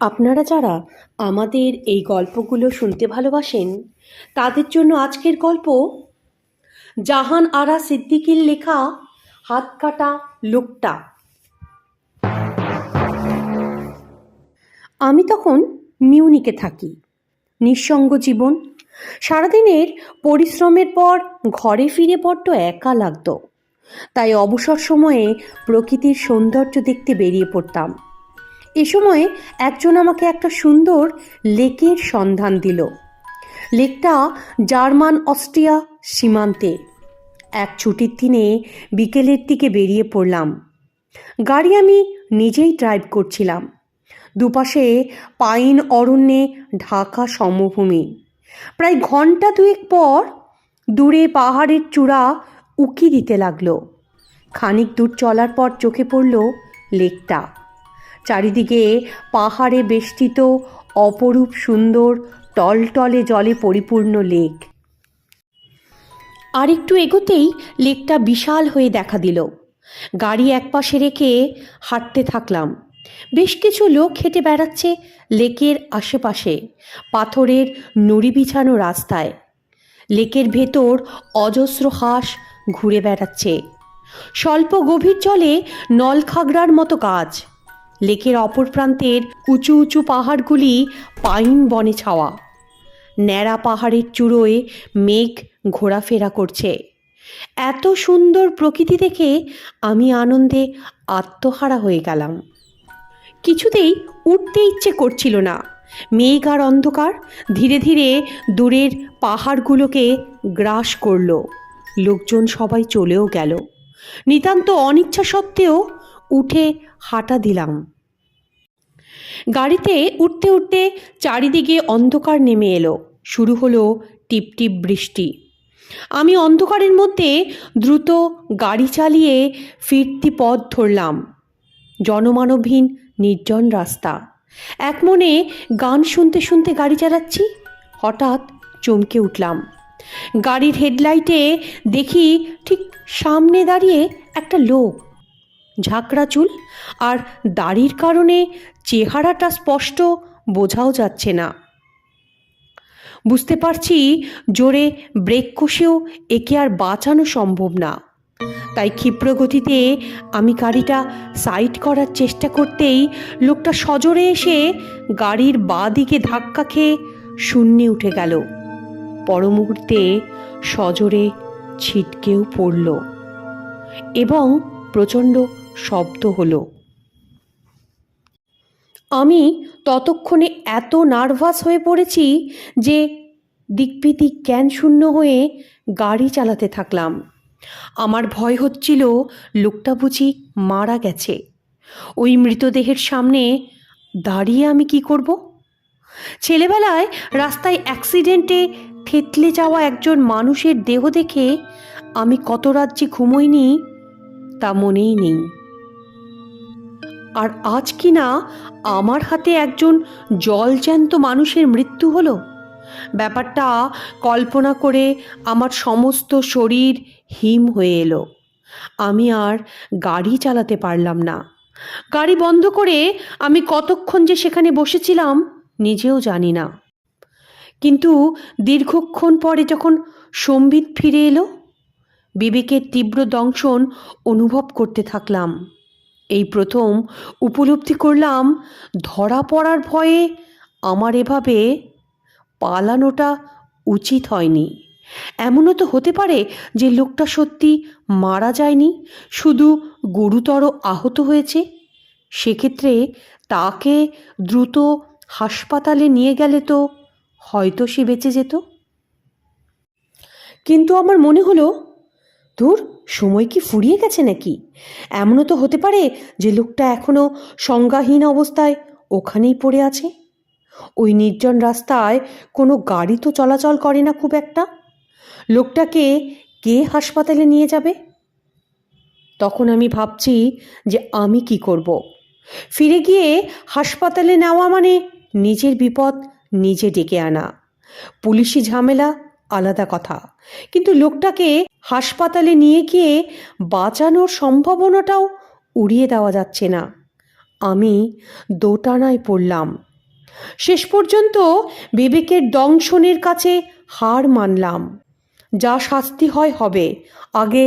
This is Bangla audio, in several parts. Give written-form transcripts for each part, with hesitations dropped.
আপনারা যারা আমাদের এই গল্পগুলো শুনতে ভালোবাসেন তাদের জন্য আজকের গল্প জাহান আরা সিদ্দিকীর লেখা হাত কাটা লোকটা। আমি তখন মিউনিকে থাকি। নিঃসঙ্গ জীবন। সারাদিনের পরিশ্রমের পর ঘরে ফিরে বড্ড একা লাগতো। তাই অবসর সময়ে প্রকৃতির সৌন্দর্য দেখতে বেরিয়ে পড়তাম। এ সময় একজন আমাকে একটা সুন্দর লেকের সন্ধান দিল। লেকটা জার্মান অস্ট্রিয়া সীমান্তে। এক ছুটির দিনে বিকেলের দিকে বেরিয়ে পড়লাম। গাড়ি আমি নিজেই ড্রাইভ করছিলাম। দুপাশে পাইন অরণ্যে ঢাকা সমভূমি। প্রায় ঘন্টা দুয়েক পর দূরে পাহাড়ের চূড়া উকি দিতে লাগলো। খানিক দূর চলার পর চোখে পড়ল লেকটা। চারিদিকে পাহাড়ে বেষ্টিত অপরূপ সুন্দর টলটলে জলে পরিপূর্ণ লেক। আর একটু এগোতেই লেকটা বিশাল হয়ে দেখা দিল। গাড়ি একপাশে রেখে হাঁটতে থাকলাম। বেশ কিছু লোক হেঁটে বেড়াচ্ছে লেকের আশেপাশে পাথরের নুড়ি বিছানো রাস্তায়। লেকের ভেতর অজস্র হাঁস ঘুরে বেড়াচ্ছে। স্বল্প গভীর জলে নলখাগড়ার মতো গাছ। লেকের অপর প্রান্তের উঁচু উঁচু পাহাড়গুলি পাইন বনে ছাওয়া। ন্যাড়া পাহাড়ের চূড়োয় মেঘ ঘোরাফেরা করছে। এত সুন্দর প্রকৃতি দেখে আমি আনন্দে আত্মহারা হয়ে গেলাম। কিছুতেই উঠতে ইচ্ছে করছিল না। মেঘ আর অন্ধকার ধীরে ধীরে দূরের পাহাড়গুলোকে গ্রাস করল। লোকজন সবাই চলেও গেল। নিতান্ত অনিচ্ছা সত্ত্বেও উঠে হাঁটা দিলাম। গাড়িতে উঠতে উঠতে চারিদিকে অন্ধকার নেমে এলো। শুরু হলো টিপটিপ বৃষ্টি। আমি অন্ধকারের মধ্যে দ্রুত গাড়ি চালিয়ে ফিরতি পথ ধরলাম। জনমানবহীন নির্জন রাস্তা। এক মনে গান শুনতে শুনতে গাড়ি চালাচ্ছি। হঠাৎ চমকে উঠলাম। গাড়ির হেডলাইটে দেখি ঠিক সামনে দাঁড়িয়ে একটা লোক। ঝাঁকড়া চুল আর দাড়ির কারণে চেহারাটা স্পষ্ট বোঝাও যাচ্ছে না। বুঝতে পারছি জোরে ব্রেক কষেও একে আর বাঁচানো সম্ভব না। তাই ক্ষিপ্র গতিতে আমি গাড়িটা সাইড করার চেষ্টা করতেই লোকটা সজোরে এসে গাড়ির বাঁ দিকে ধাক্কা খেয়ে শূন্যে উঠে গেল। পর মুহূর্তে সজোরে ছিটকেও পড়ল এবং প্রচণ্ড শব্দ হলো। আমি ততক্ষণে এত নার্ভাস হয়ে পড়েছি যে দিকবিদিক জ্ঞান শূন্য হয়ে গাড়ি চালাতে থাকলাম। আমার ভয় হচ্ছিল লোকটা বুঝি মারা গেছে। ওই মৃতদেহের সামনে দাঁড়িয়ে আমি কি করব? ছেলেবেলায় রাস্তায় অ্যাক্সিডেন্টে থেতলে যাওয়া একজন মানুষের দেহ দেখে আমি কত রাত যে ঘুমোইনি তা মনেই নেই। আর আজ কি না আমার হাতে একজন জলজ্যান্ত মানুষের মৃত্যু হলো। ব্যাপারটা কল্পনা করে আমার সমস্ত শরীর হিম হয়ে এলো। আমি আর গাড়ি চালাতে পারলাম না। গাড়ি বন্ধ করে আমি কতক্ষণ যে সেখানে বসেছিলাম নিজেও জানি না। কিন্তু দীর্ঘক্ষণ পরে যখন সম্বিত ফিরে এলো, বিবেকের তীব্র দংশন অনুভব করতে থাকলাম। এই প্রথম উপলব্ধি করলাম ধরা পড়ার ভয়ে আমার এভাবে পালানোটা উচিত হয়নি। এমনও তো হতে পারে যে লোকটা সত্যি মারা যায়নি, শুধু গুরুতর আহত হয়েছে। সেক্ষেত্রে তাকে দ্রুত হাসপাতালে নিয়ে গেলে তো হয়তো সে বেঁচে যেত। কিন্তু আমার মনে হলো, ধুর, সময় কি ফুরিয়ে গেছে নাকি? এমনও তো হতে পারে যে লোকটা এখনো সংজ্ঞাহীন অবস্থায় ওখানেই পড়ে আছে। ওই নির্জন রাস্তায় কোনো গাড়ি তো চলাচল করে না খুব একটা। লোকটাকে কে হাসপাতালে নিয়ে যাবে? তখন আমি ভাবছি যে আমি কি করব। ফিরে গিয়ে হাসপাতালে নেওয়া মানে নিজের বিপদ নিজে ডেকে আনা। পুলিশি ঝামেলা আলাদা কথা, কিন্তু লোকটাকে হাসপাতালে নিয়ে গিয়ে বাঁচানোর সম্ভাবনাটাও উড়িয়ে দেওয়া যাচ্ছে না। আমি দোটানায় পড়লাম। শেষ পর্যন্ত বিবেকের দংশনের কাছে হার মানলাম। যা শাস্তি হয় হবে, আগে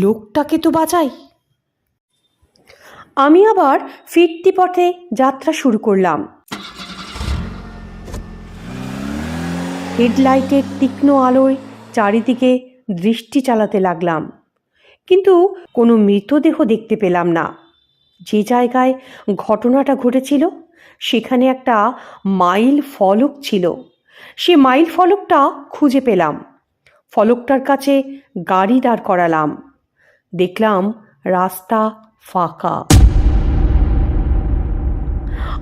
লোকটাকে তো বাঁচাই। আমি আবার ফিরতি পথে যাত্রা শুরু করলাম। হেডলাইটের তীক্ষ্ণ আলোয় চারিদিকে দৃষ্টি চালাতে লাগলাম, কিন্তু কোনো মৃতদেহ দেখতে পেলাম না। যে জায়গায় ঘটনাটা ঘটেছিল সেখানে একটা মাইল ফলক ছিল। সে মাইল ফলকটা খুঁজে পেলাম। ফলকটার কাছে গাড়ি দাঁড় করালাম। দেখলাম রাস্তা ফাঁকা।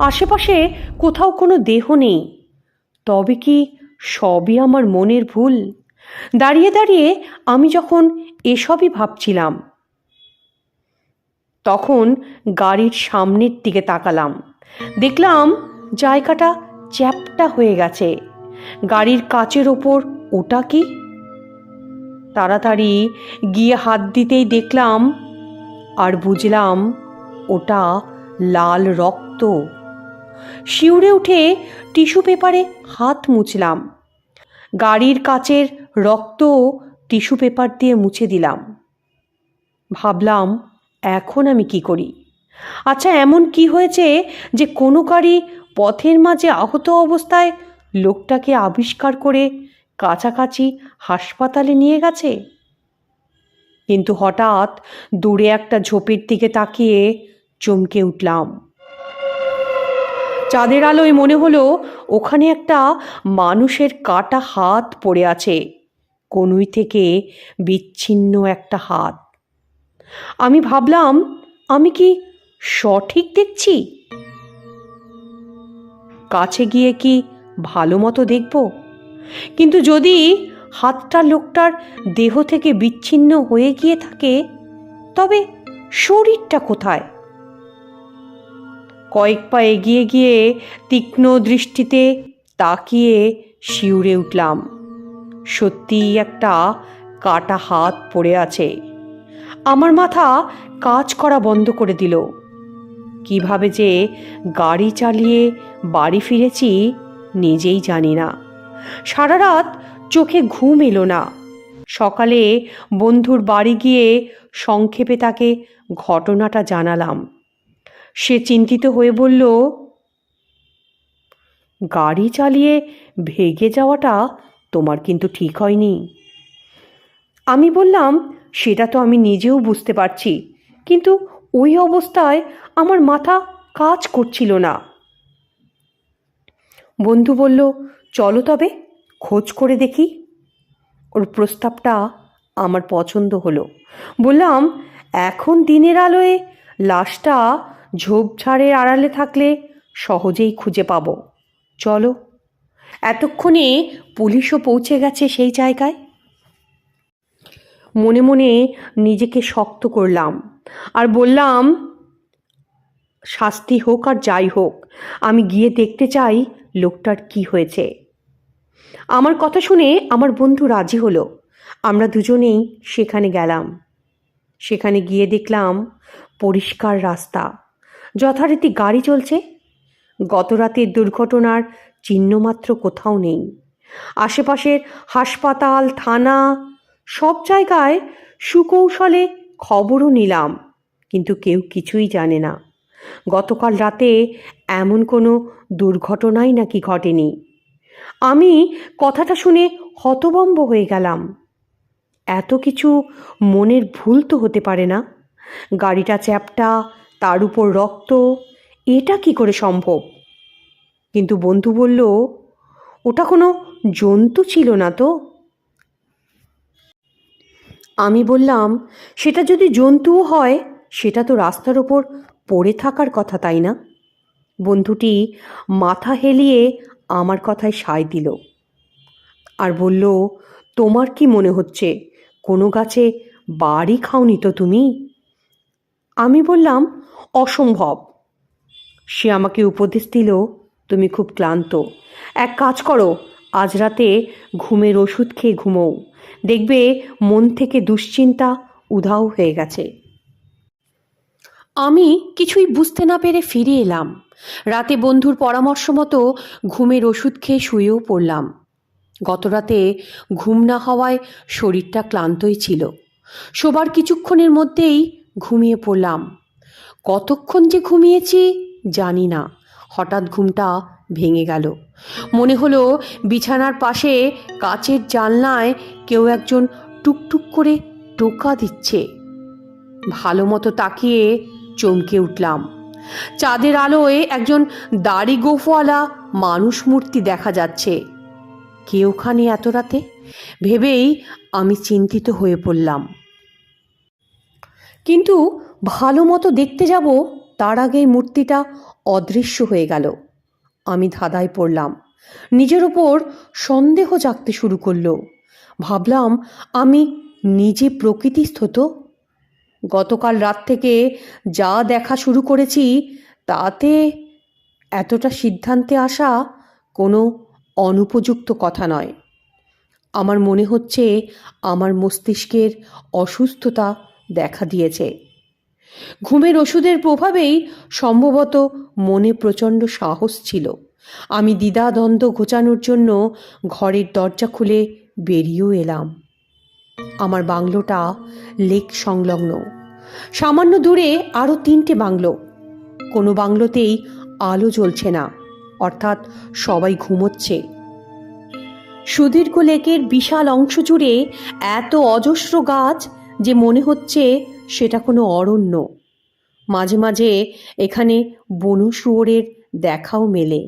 আশেপাশে কোথাও কোনো দেহ নেই। তবে কি সবই আমার মনের ভুল? দাঁড়িয়ে দাঁড়িয়ে আমি যখন এসবই ভাবছিলাম, তখন গাড়ির সামনের দিকে তাকালাম। দেখলাম জায়গাটা চ্যাপ্টা হয়ে গেছে। গাড়ির কাচের ওপর ওটা কি? তাড়াতাড়ি গিয়ে হাত দিতেই দেখলাম আর বুঝলাম ওটা লাল রক্ত। শিউরে উঠে টিস্যু পেপারে হাত মুছলাম। গাড়ির কাচের রক্ত টিস্যু পেপার দিয়ে মুছে দিলাম। ভাবলাম এখন আমি কি করি? আচ্ছা, এমন কি হয়েছে যে কোনো গাড়ি পথের মাঝে আহত অবস্থায় লোকটাকে আবিষ্কার করে কাছাকাছি হাসপাতালে নিয়ে গেছে? কিন্তু হঠাৎ দূরে একটা ঝোপের দিকে তাকিয়ে চমকে উঠলাম। চাঁদের আলোয় মনে হলো ওখানে একটা মানুষের কাটা হাত পড়ে আছে, কনুই থেকে বিচ্ছিন্ন একটা হাত। আমি ভাবলাম, আমি কি সঠিক দেখছি? কাছে গিয়ে কি ভালো মতো দেখব? কিন্তু যদি হাতটা লোকটার দেহ থেকে বিচ্ছিন্ন হয়ে গিয়ে থাকে, তবে শরীরটা কোথায়? কয়েক পা এগিয়ে গিয়ে তীক্ষ্ণ দৃষ্টিতে তাকিয়ে শিউরে উঠলাম। সত্যিই একটা কাটা হাত পড়ে আছে। আমার মাথা কাজ করা বন্ধ করে দিল। কিভাবে যে গাড়ি চালিয়ে বাড়ি ফিরেছি নিজেই জানি না। সারা রাত চোখে ঘুম এলো না। সকালে বন্ধুর বাড়ি গিয়ে সংক্ষেপে তাকে ঘটনাটা জানালাম। সে চিন্তিত হয়ে বলল, গাড়ি চালিয়ে ভেগে যাওয়াটা তোমার কিন্তু ঠিক হয়নি। আমি বললাম, সেটা তো আমি নিজেও বুঝতে পারছি, কিন্তু ওই অবস্থায় আমার মাথা কাজ করছিল না। বন্ধু বলল, চলো তবে খোঁজ করে দেখি। ওর প্রস্তাবটা আমার পছন্দ হলো। বললাম, এখন দিনের আলোয় লাশটা ঝোপঝাড়ের আড়ালে থাকলে সহজেই খুঁজে পাবো। চলো। এতক্ষণে পুলিশও পৌঁছে গেছে সেই জায়গায়। মনে মনে নিজেকে শক্ত করলাম আর বললাম, শাস্তি হোক আর যাই হোক, আমি গিয়ে দেখতে চাই লোকটার কি হয়েছে। আমার কথা শুনে আমার বন্ধু রাজি হলো। আমরা দুজনেই সেখানে গেলাম। সেখানে গিয়ে দেখলাম পরিষ্কার রাস্তা, যথারীতি গাড়ি চলছে। গত রাতের দুর্ঘটনার চিহ্নমাত্র কোথাও নেই। আশেপাশের হাসপাতাল, থানা সব জায়গায় সুকৌশলে খবরও নিলাম, কিন্তু কেউ কিছুই জানে না গতকাল রাতে এমন কোনো দুর্ঘটনাই নাকি ঘটেনি। আমি কথাটা শুনে হতভম্ব হয়ে গেলাম। এত কিছু মনের ভুল তো হতে পারে না। গাড়িটা চ্যাপ্টা, তার উপর রক্ত, এটা কি করে সম্ভব? কিন্তু বন্ধু বলল, ওটা কোনো জন্তু ছিল না তো। আমি বললাম, সেটা যদি জন্তুও হয়, সেটা তো রাস্তার ওপর পড়ে থাকার কথা, তাই না? বন্ধুটি মাথা হেলিয়ে আমার কথায় সায় দিল আর বলল, তোমার কি মনে হচ্ছে কোনো গাছে বাড়ি খাওনি তো তুমি? আমি বললাম, অসম্ভব। সে আমাকে উপদেশ দিল, তুমি খুব ক্লান্ত, এক কাজ করো, আজ রাতে ঘুমের ওষুধ খেয়ে ঘুমোও, দেখবে মন থেকে দুশ্চিন্তা উধাও হয়ে গেছে। আমি কিছুই বুঝতে না পেরে ফিরে এলাম। রাতে বন্ধুর পরামর্শ মতো ঘুমের ওষুধ খেয়ে শুয়েও পড়লাম। গতরাতে ঘুম না হওয়ায় শরীরটা ক্লান্তই ছিল। শোবার কিছুক্ষণের মধ্যেই ঘুমিয়ে পড়লাম। কতক্ষণ যে ঘুমিয়েছি জানি না। হঠাৎ ঘুমটা ভেঙে গেল। মনে হলো বিছানার পাশে কাচের জানলায় কেউ একজন টুকটুক করে টোকা দিচ্ছে। ভালো মতো তাকিয়ে চমকে উঠলাম। চাঁদের আলোয় একজন দাড়ি গোঁফওয়ালা মানুষ মূর্তি দেখা যাচ্ছে। কে ওখানে এত রাতে ভেবেই আমি চিন্তিত হয়ে পড়লাম। কিন্তু ভালো মতো দেখতে যাব তার আগেই মূর্তিটা অদৃশ্য হয়ে গেল। আমি ধাঁধায় পড়লাম। নিজের ওপর সন্দেহ জাগতে শুরু করলো। ভাবলাম আমি নিজে প্রকৃতিস্থ তো। গতকাল রাত থেকে যা দেখা শুরু করেছি তাতে এতটা সিদ্ধান্তে আসা কোনো অনুপযুক্ত কথা নয়। আমার মনে হচ্ছে আমার মস্তিষ্কের অসুস্থতা দেখা দিয়েছে। ঘুমের ওষুধের প্রভাবেই সম্ভবত মনে প্রচণ্ড সাহস ছিল। আমি দ্বিধাদ্বন্দ্ব ঘোচানোর জন্য ঘরের দরজা খুলে বেরিয়েও এলাম। আমার বাংলোটা লেক সংলগ্ন। সামান্য দূরে আরও 3টে বাংলো। কোনো বাংলোতেই আলো জ্বলছে না, অর্থাৎ সবাই ঘুমোচ্ছে। সুদীর্ঘ লেকের বিশাল অংশ জুড়ে এত অজস্র গাছ যে মনে হচ্ছে সেটা কোনো অরণ্য। মাঝে মাঝে এখানে বনো শুয়োরের দেখাও মেলে।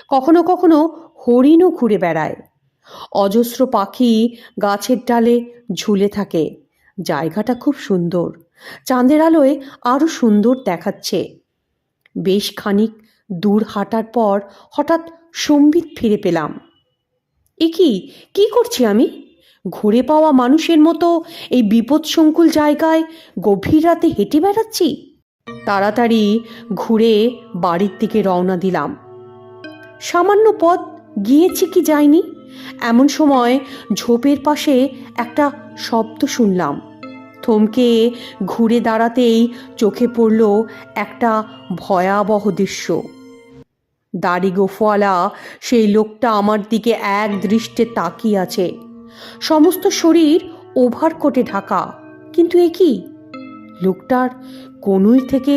কখনো কখনো হরিণও ঘুরে বেড়ায়। অজস্র পাখি গাছের ডালে ঝুলে থাকে। জায়গাটা খুব সুন্দর। চাঁদের আলোয় আরও সুন্দর দেখাচ্ছে। বেশ খানিক দূর হাঁটার পর হঠাৎ সম্বিত ফিরে পেলাম। এ কি করছি আমি? ঘুরে পাওয়া মানুষের মতো এই বিপদসংকুল জায়গায় গভীর রাতে হেঁটে বেড়াচ্ছি। তাড়াতাড়ি ঘুরে বাড়ির দিকে রওনা দিলাম। সামান্য পথ গিয়েছি কি যায়নি, এমন সময় ঝোপের পাশে একটা শব্দ শুনলাম। থমকে ঘুরে দাঁড়াতেই চোখে পড়ল একটা ভয়াবহ দৃশ্য। দাড়ি গোঁফওয়ালা সেই লোকটা আমার দিকে এক দৃষ্টে তাকিয়ে আছে। সমস্ত শরীর ওভারকোটে ঢাকা, কিন্তু এ কি? লোকটার কনুই থেকে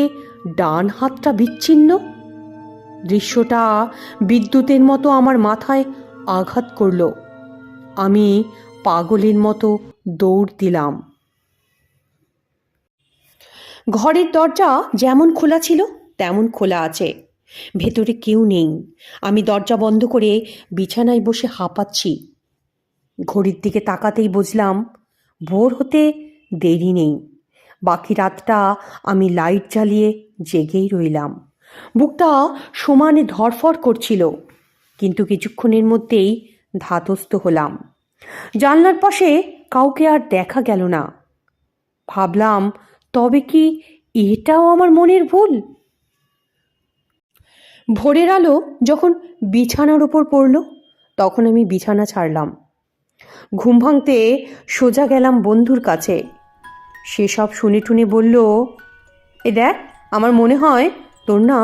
ডান হাতটা বিচ্ছিন্ন। দৃশ্যটা বিদ্যুতের মতো আমার মাথায় আঘাত করল। আমি পাগলের মতো দৌড় দিলাম। ঘরের দরজা যেমন খোলা ছিল তেমন খোলা আছে, ভেতরে কেউ নেই। আমি দরজা বন্ধ করে বিছানায় বসে হাঁপাচ্ছি। ঘড়ির দিকে তাকাতেই বুঝলাম ভোর হতে দেরি নেই। বাকি রাতটা আমি লাইট জ্বালিয়ে জেগেই রইলাম। বুকটা সমানে ধড়ফড় করছিল, কিন্তু কিছুক্ষণের মধ্যেই ধাতস্থ হলাম। জানলার পাশে কাউকে আর দেখা গেল না। ভাবলাম তবে কি এটাও আমার মনের ভুল? ভোরের আলো যখন বিছানার উপর পড়ল তখন আমি বিছানা ছাড়লাম। ঘুম ভাঙতে সোজা গেলাম বন্ধুর কাছে। সে সব শুনে টুনে বলল, এ দেখ, আমার মনে হয় তোর না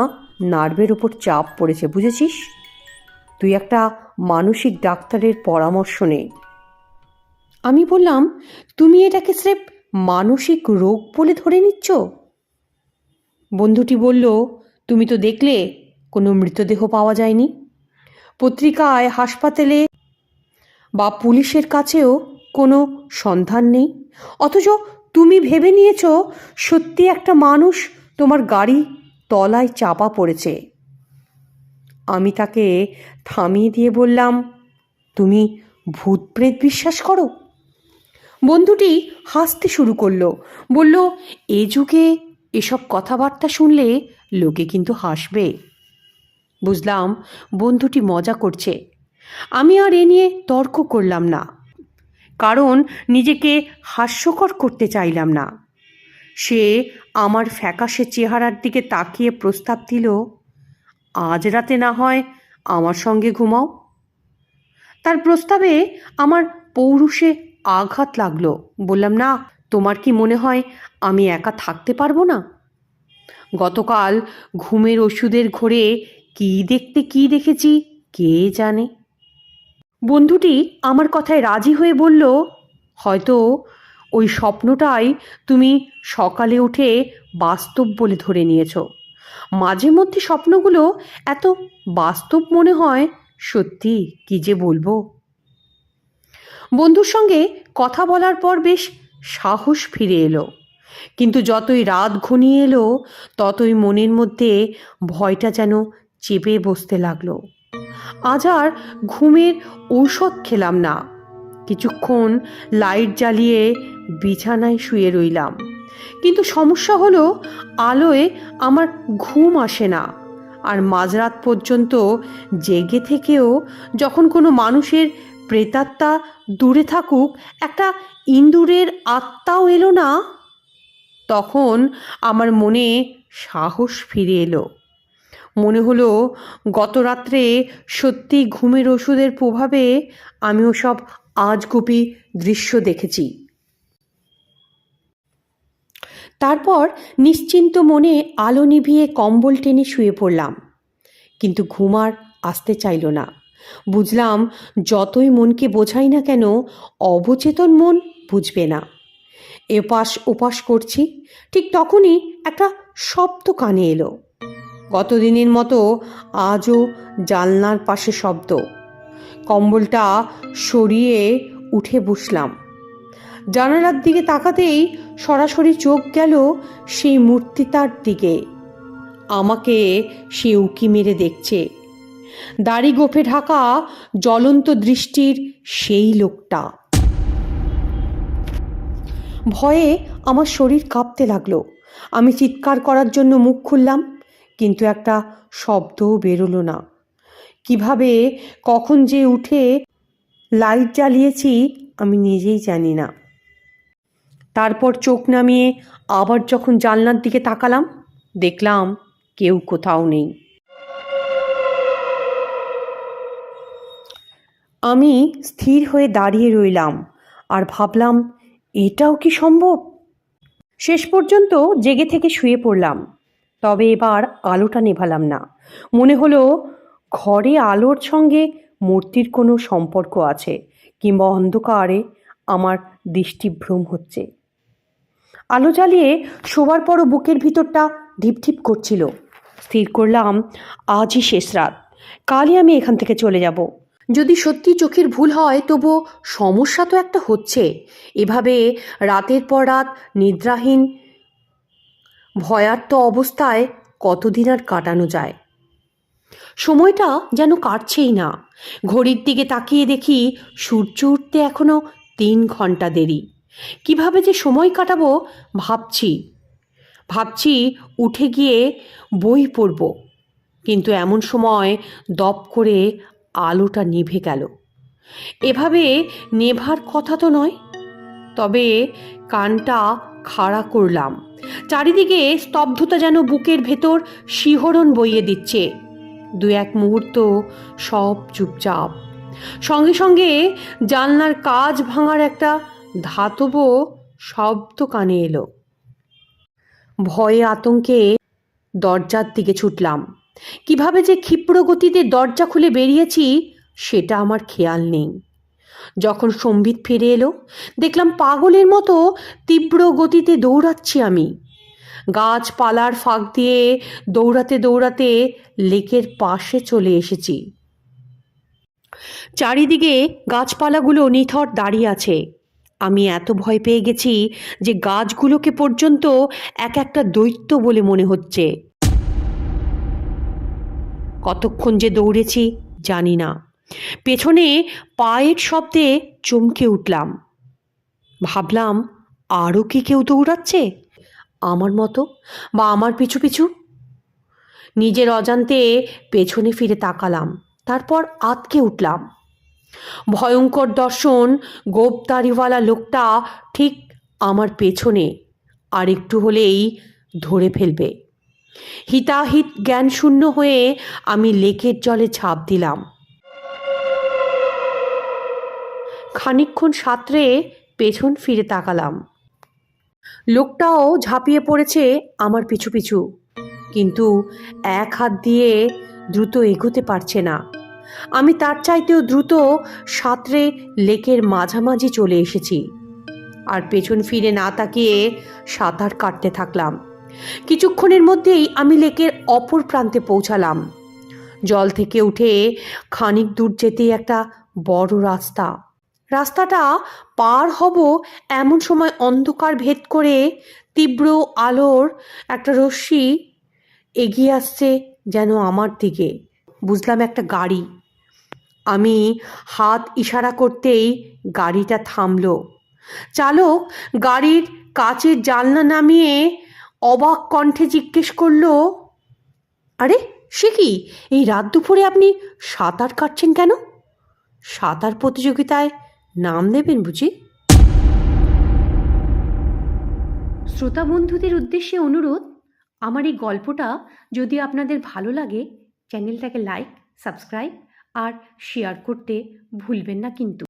নার্ভের ওপর চাপ পড়েছে, বুঝেছিস? তুই একটা মানসিক ডাক্তারের পরামর্শ নে। আমি বললাম, তুমি এটাকে স্রেফ মানসিক রোগ বলে ধরে নিচ্ছ? বন্ধুটি বলল, তুমি তো দেখলে কোনো মৃতদেহ পাওয়া যায়নি। পত্রিকায়, হাসপাতালে বা পুলিশের কাছেও কোনো সন্ধান নেই। অথচ তুমি ভেবে নিয়েছ সত্যি একটা মানুষ তোমার গাড়ি তলায় চাপা পড়েছে। আমি তাকে থামিয়ে দিয়ে বললাম, তুমি ভূত প্রেত বিশ্বাস করো? বন্ধুটি হাসতে শুরু করলো। বলল, এ যুগে এসব কথাবার্তা শুনলে লোকে কিন্তু হাসবে। বুঝলাম বন্ধুটি মজা করছে। আমি আর এ নিয়ে তর্ক করলাম না, কারণ নিজেকে হাস্যকর করতে চাইলাম না। সে আমার ফ্যাকাশে চেহারার দিকে তাকিয়ে প্রস্তাব দিল, আজ রাতে না হয় আমার সঙ্গে ঘুমাও। তার প্রস্তাবে আমার পৌরুষে আঘাত লাগলো। বললাম, না, তোমার কি মনে হয় আমি একা থাকতে পারবো না? গতকাল ঘুমের ওষুধের ঘোরে কী দেখেছি কে জানে। বন্ধুটি আমার কথায় রাজি হয়ে বলল, হয়তো ওই স্বপ্নটাই তুমি সকালে উঠে বাস্তব বলে ধরে নিয়েছো। মাঝে মধ্যে স্বপ্নগুলো এত বাস্তব মনে হয়, সত্যি কি যে বলবো। বন্ধুর সঙ্গে কথা বলার পর বেশ সাহস ফিরে এলো, কিন্তু যতই রাত ঘনিয়ে এলো ততই মনের মধ্যে ভয়টা যেন চেপে বসতে লাগলো। আজ আর ঘুমের ঔষধ খেলাম না। কিছুক্ষণ লাইট জ্বালিয়ে বিছানায় শুয়ে রইলাম, কিন্তু সমস্যা হলো আলোয় আমার ঘুম আসে না। আর মাঝরাত পর্যন্ত জেগে থেকেও যখন কোনো মানুষের প্রেতাত্মা দূরে থাকুক, একটা ইঁদুরের আত্মাও এলো না, তখন আমার মনে সাহস ফিরে এলো। মনে হলো গত রাত্রে সত্যি ঘুমের ওষুধের প্রভাবে আমিও সব আজগুবি দৃশ্য দেখেছি। তারপর নিশ্চিন্ত মনে আলো নিভিয়ে কম্বল টেনে শুয়ে পড়লাম, কিন্তু ঘুম আর আসতে চাইল না। বুঝলাম যতই মনকে বোঝাই না কেন, অবচেতন মন বুঝবে না। এপাশ ওপাশ করছি, ঠিক তখনই একটা শব্দ কানে এলো। গতদিনের মতো আজও জানলার পাশে শব্দ। কম্বলটা সরিয়ে উঠে বসলাম। জানালার দিকে তাকাতেই সরাসরি চোখ গেল সেই মূর্তিটার দিকে। আমাকে সে উকি মেরে দেখছে। দাড়ি গোঁফে ঢাকা জ্বলন্ত দৃষ্টির সেই লোকটা। ভয়ে আমার শরীর কাঁপতে লাগলো। আমি চিৎকার করার জন্য মুখ খুললাম, কিন্তু একটা শব্দও বেরোলো না। কিভাবে কখন যে উঠে লাইট জ্বালিয়েছি আমি নিজেই জানি না। তারপর চোখ নামিয়ে আবার যখন জানলার দিকে তাকালাম, দেখলাম কেউ কোথাও নেই। আমি স্থির হয়ে দাঁড়িয়ে রইলাম আর ভাবলাম, এটাও কি সম্ভব? শেষ পর্যন্ত জেগে থেকে শুয়ে পড়লাম। তবে এবার আলোটা নেভালাম না। মনে হলো ঘরে আলোর সঙ্গে মূর্তির কোনো সম্পর্ক আছে, কিংবা অন্ধকারে আমার দৃষ্টিভ্রম হচ্ছে। আলো জ্বালিয়ে শোবার পরও বুকের ভিতরটা ঢিপঢিপ করছিল। স্থির করলাম আজই শেষ রাত, কালই আমি এখান থেকে চলে যাব। যদি সত্যি চোখের ভুল হয় তবুও সমস্যা তো একটা হচ্ছে। এভাবে রাতের পর রাত নিদ্রাহীন ভয়ার্ত অবস্থায় কতদিন আর কাটানো যায়? সময়টা যেন কাটছেই না। ঘড়ির দিকে তাকিয়ে দেখি সূর্য উঠতে এখনো 3 ঘন্টা দেরি। কিভাবে যে সময় কাটাবো ভাবছি উঠে গিয়ে বই পড়ব, কিন্তু এমন সময় দপ করে আলোটা নিভে গেল। এভাবে নেভার কথা তো নয়। তবে কানটা খাড়া করলাম। চারিদিকে স্তব্ধতা যেন বুকের ভেতর শিহরণ বইয়ে দিচ্ছে। 2-1 মুহূর্ত সব চুপচাপ। সঙ্গে সঙ্গে জানলার কাঁচ ভাঙার একটা ধাতব শব্দ কানে এলো। ভয়ে আতঙ্কে দরজার দিকে ছুটলাম। কিভাবে যে ক্ষিপ্র গতিতে দরজা খুলে বেরিয়েছি সেটা আমার খেয়াল নেই। যখন সম্বিত ফিরে এলো, দেখলাম পাগলের মতো তীব্র গতিতে দৌড়াচ্ছি আমি। গাছপালার ফাঁক দিয়ে দৌড়াতে দৌড়াতে লেকের পাশে চলে এসেছি। চারিদিকে গাছপালাগুলো নিথর দাঁড়িয়ে আছে। আমি এত ভয় পেয়ে গেছি যে গাছগুলোকে পর্যন্ত এক একটা দৈত্য বলে মনে হচ্ছে। কতক্ষণ যে দৌড়েছি জানি না। পেছনে পায়ের শব্দে চমকে উঠলাম। ভাবলাম, আরও কি কেউ দৌড়াচ্ছে আমার মতো, বা আমার পিছু পিছু? নিজের অজান্তে পেছনে ফিরে তাকালাম, তারপর আঁতকে উঠলাম। ভয়ঙ্কর দর্শন, গোঁফদাড়িওয়ালা লোকটা ঠিক আমার পেছনে, আর একটু হলেই ধরে ফেলবে। হিতাহিত জ্ঞান শূন্য হয়ে আমি লেকের জলে ঝাঁপ দিলাম। খানিকক্ষণ সাঁতরে পেছন ফিরে তাকালাম। লোকটাও ঝাঁপিয়ে পড়েছে আমার পিছু পিছু। কিন্তু এক হাত দিয়ে দ্রুত এগোতে পারছে না। আমি তার চাইতেও দ্রুত সাঁতরে লেকের মাঝামাঝি চলে এসেছি, আর পেছন ফিরে না তাকিয়ে সাঁতার কাটতে থাকলাম। কিছুক্ষণের মধ্যেই আমি লেকের অপর প্রান্তে পৌঁছালাম। জল থেকে উঠে খানিক দূর যেতেই একটা বড় রাস্তাটা পার হব এমন সময় অন্ধকার ভেদ করে তীব্র আলোর একটা রশ্মি এগিয়ে আসছে যেন আমার দিকে। বুঝলাম একটা গাড়ি। আমি হাত ইশারা করতেই গাড়িটা থামলো। চালক গাড়ির কাচের জানলা নামিয়ে অবাক কণ্ঠে জিজ্ঞেস করলো, আরে সে কি, এই রাত দুপুরে আপনি সাঁতার কাটছেন কেন? সাঁতার প্রতিযোগিতায় নাম নেবেন বুঝি? শ্রোতা বন্ধুদের উদ্দেশ্যে অনুরোধ, আমার এই গল্পটা যদি আপনাদের ভালো লাগে চ্যানেলটাকে লাইক, সাবস্ক্রাইব আর শেয়ার করতে ভুলবেন না কিন্তু।